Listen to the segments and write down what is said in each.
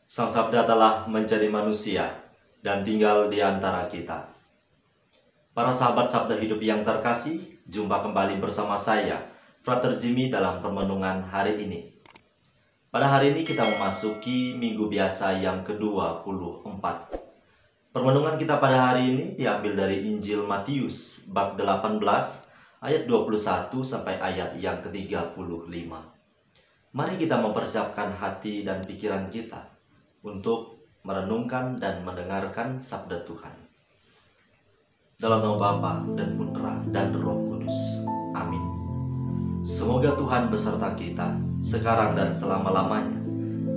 Sang Sabda telah menjadi manusia dan tinggal di antara kita. Para sahabat Sabda Hidup yang terkasih, jumpa kembali bersama saya, Frater Jimmy, dalam permenungan hari ini. Pada hari ini kita memasuki minggu biasa yang ke-24. Permenungan kita pada hari ini diambil dari Injil Matius bab 18 ayat 21 sampai ayat yang ke-35. Mari kita mempersiapkan hati dan pikiran kita untuk merenungkan dan mendengarkan sabda Tuhan. Dalam nama Bapa dan Putra dan Roh Kudus. Amin. Semoga Tuhan beserta kita sekarang dan selama-lamanya.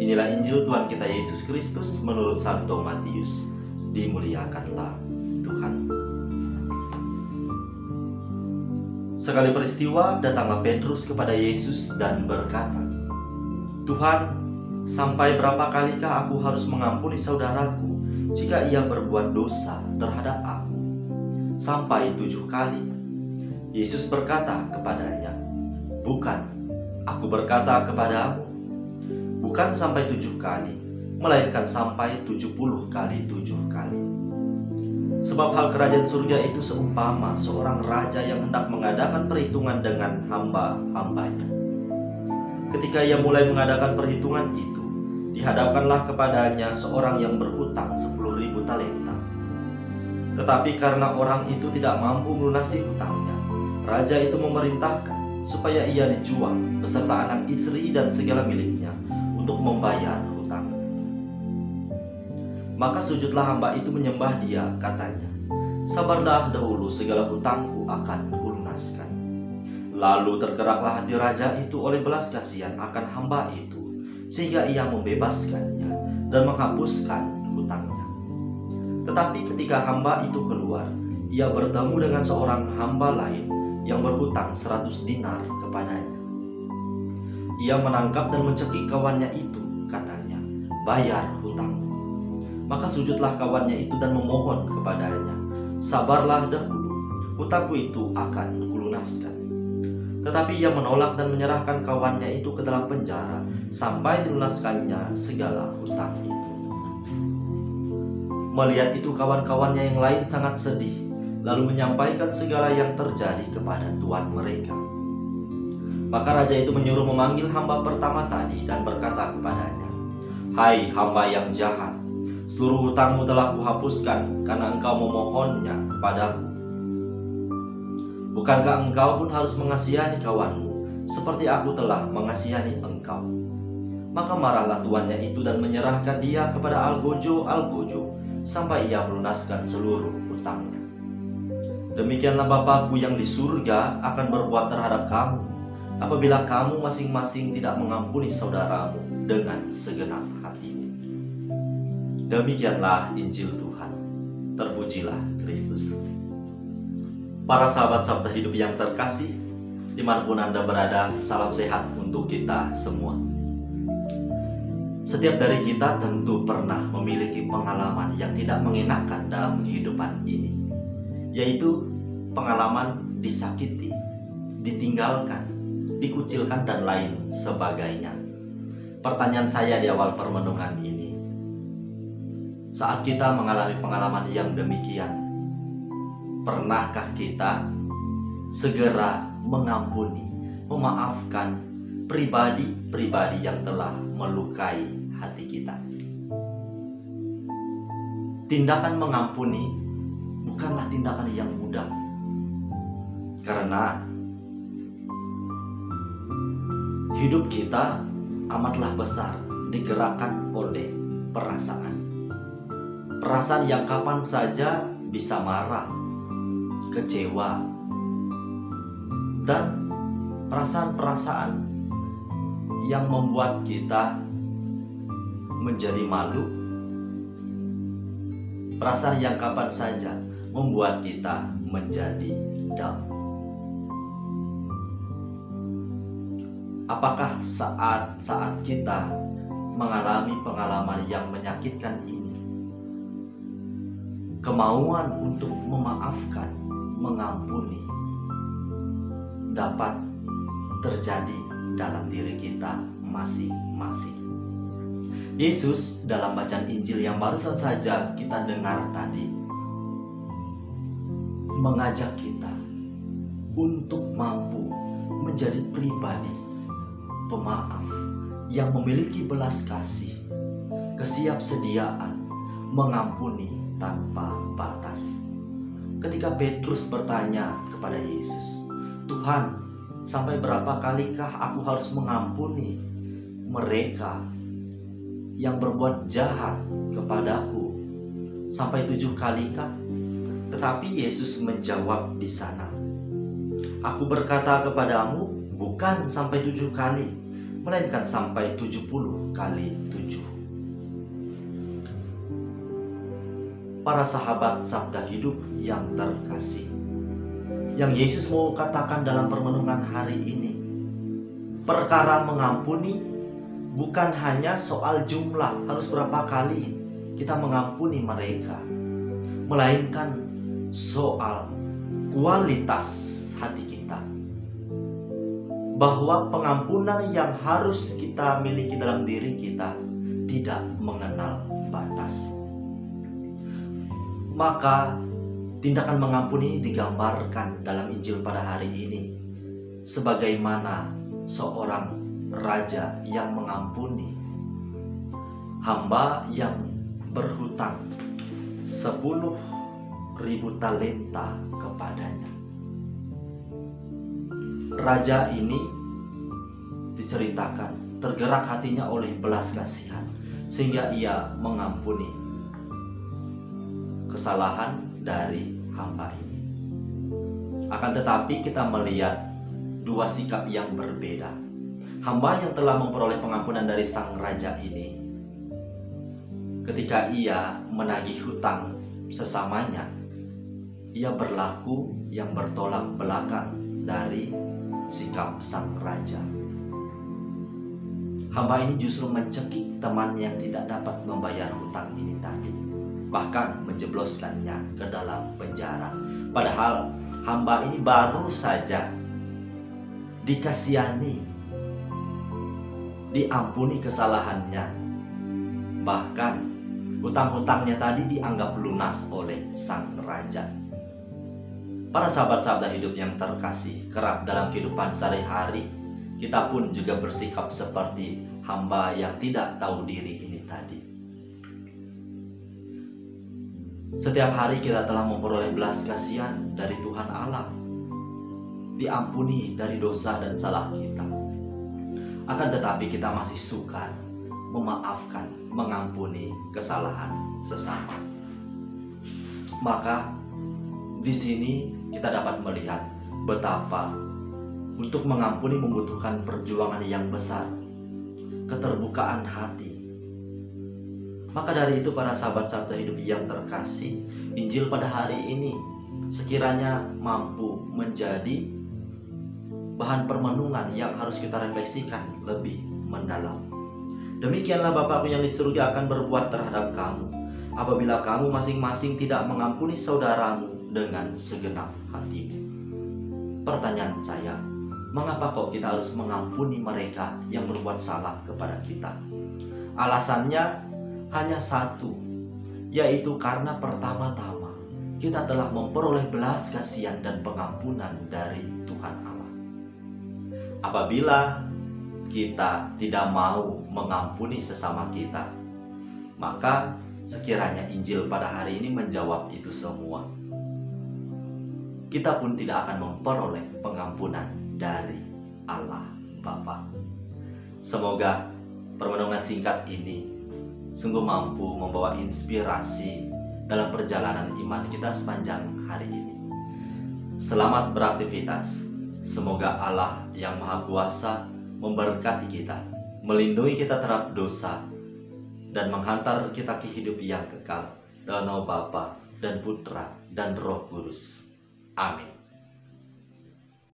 Inilah Injil Tuhan kita Yesus Kristus menurut Santo Matius. Dimuliakanlah Tuhan. Sekali peristiwa, datanglah Petrus kepada Yesus dan berkata, "Tuhan, sampai berapa kalikah aku harus mengampuni saudaraku jika ia berbuat dosa terhadap aku? Sampai 7 kali?" Yesus berkata kepadanya, "Bukan, aku berkata kepadamu, bukan sampai 7 kali, melainkan sampai 70 kali 7 kali. Sebab hal kerajaan surga itu seumpama seorang raja yang hendak mengadakan perhitungan dengan hamba-hambanya. Ketika ia mulai mengadakan perhitungan itu, dihadapkanlah kepadanya seorang yang berhutang 10.000 talenta. Tetapi karena orang itu tidak mampu melunasi hutangnya, raja itu memerintahkan supaya ia dijual beserta anak istri dan segala miliknya untuk membayar hutang. Maka sujudlah hamba itu menyembah dia, katanya, 'Sabarlah dahulu, segala hutangku akan kulunaskan.' Lalu tergeraklah hati raja itu oleh belas kasihan akan hamba itu, sehingga ia membebaskannya dan menghapuskan hutangnya. Tetapi ketika hamba itu keluar, ia bertemu dengan seorang hamba lain yang berhutang 100 dinar kepadanya. Ia menangkap dan mencekik kawannya itu, katanya, 'Bayar hutangmu.' Maka sujudlah kawannya itu dan memohon kepadanya, 'Sabarlah dahulu, hutangku itu akan kulunaskan.' Tetapi ia menolak dan menyerahkan kawannya itu ke dalam penjara sampai dilunaskannya segala hutang itu. Melihat itu kawan-kawannya yang lain sangat sedih, lalu menyampaikan segala yang terjadi kepada tuan mereka. Maka raja itu menyuruh memanggil hamba pertama tadi dan berkata kepadanya, 'Hai hamba yang jahat, seluruh hutangmu telah kuhapuskan karena engkau memohonnya kepadaku. Bukankah engkau pun harus mengasihani kawanmu seperti aku telah mengasihani engkau?' Maka marahlah tuannya itu dan menyerahkan dia kepada algojo sampai ia melunaskan seluruh hutangnya. Demikianlah Bapakku yang di surga akan berbuat terhadap kamu apabila kamu masing-masing tidak mengampuni saudaramu dengan segenap hatimu." Demikianlah Injil Tuhan. Terpujilah Kristus. Para sahabat Sabda Hidup yang terkasih, dimanapun Anda berada, salam sehat untuk kita semua. Setiap dari kita tentu pernah memiliki pengalaman yang tidak mengenakan dalam kehidupan ini, yaitu pengalaman disakiti, ditinggalkan, dikucilkan, dan lain sebagainya. Pertanyaan saya di awal permenungan ini, saat kita mengalami pengalaman yang demikian, pernahkah kita segera mengampuni, memaafkan pribadi-pribadi yang telah melukai hati kita? Tindakan mengampuni bukanlah tindakan yang mudah, karena hidup kita amatlah besar digerakkan oleh perasaan. Perasaan yang kapan saja bisa marah, kecewa, dan perasaan-perasaan yang membuat kita menjadi malu. Perasaan yang kapan saja membuat kita menjadi down. Apakah saat-saat kita mengalami pengalaman yang menyakitkan ini, kemauan untuk memaafkan, mengampuni dapat terjadi dalam diri kita masing-masing? Yesus dalam bacaan Injil yang barusan saja kita dengar tadi mengajak kita untuk mampu menjadi pribadi pemaaf yang memiliki belas kasih, kesiapsediaan, mengampuni tanpa batas. Ketika Petrus bertanya kepada Yesus, "Tuhan, sampai berapa kalikah aku harus mengampuni mereka yang berbuat jahat kepadaku? Sampai 7 kalikah?" Tetapi Yesus menjawab di sana, "Aku berkata kepadamu, bukan sampai 7 kali, melainkan sampai 70 kali 7. Para sahabat Sabda Hidup yang terkasih, yang Yesus mau katakan dalam permenungan hari ini, perkara mengampuni bukan hanya soal jumlah, harus berapa kali kita mengampuni mereka, melainkan soal kualitas hati kita. Bahwa pengampunan yang harus kita miliki dalam diri kita tidak mengenal batas. Maka tindakan mengampuni ini digambarkan dalam Injil pada hari ini sebagaimana seorang raja yang mengampuni hamba yang berhutang 10.000 talenta kepadanya. Raja ini diceritakan tergerak hatinya oleh belas kasihan sehingga ia mengampuni kesalahan dari hamba ini. Akan tetapi kita melihat dua sikap yang berbeda. Hamba yang telah memperoleh pengampunan dari sang raja ini, ketika ia menagih hutang sesamanya, ia berlaku yang bertolak belakang dari sikap sang raja. Hamba ini justru mencekik teman yang tidak dapat membayar hutang ini tadi, bahkan menjebloskannya ke dalam penjara. Padahal hamba ini baru saja dikasihani, diampuni kesalahannya, bahkan hutang-hutangnya tadi dianggap lunas oleh sang raja. Para sahabat Sabda Hidup yang terkasih, kerap dalam kehidupan sehari-hari kita pun juga bersikap seperti hamba yang tidak tahu diri ini tadi. Setiap hari kita telah memperoleh belas kasihan dari Tuhan Allah, diampuni dari dosa dan salah kita. Akan tetapi kita masih sukar memaafkan, mengampuni kesalahan sesama. Maka di sini kita dapat melihat betapa untuk mengampuni membutuhkan perjuangan yang besar, keterbukaan hati. Maka dari itu para sahabat Sabda Hidup yang terkasih, Injil pada hari ini sekiranya mampu menjadi bahan permenungan yang harus kita refleksikan lebih mendalam. Demikianlah Bapakku yang di surga akan berbuat terhadap kamu apabila kamu masing-masing tidak mengampuni saudaramu dengan segenap hatimu. Pertanyaan saya, mengapa kok kita harus mengampuni mereka yang berbuat salah kepada kita? Alasannya hanya satu, yaitu karena pertama-tama kita telah memperoleh belas kasihan dan pengampunan dari Tuhan Allah. Apabila kita tidak mau mengampuni sesama kita, maka sekiranya Injil pada hari ini menjawab itu semua. Kita pun tidak akan memperoleh pengampunan dari Allah Bapa. Semoga permenungan singkat ini sungguh mampu membawa inspirasi dalam perjalanan iman kita sepanjang hari ini. Selamat beraktivitas. Semoga Allah yang Maha Kuasa memberkati kita, melindungi kita terhadap dosa, dan menghantar kita ke hidup yang kekal. Dalam nama Bapa dan Putra dan Roh Kudus. Amin.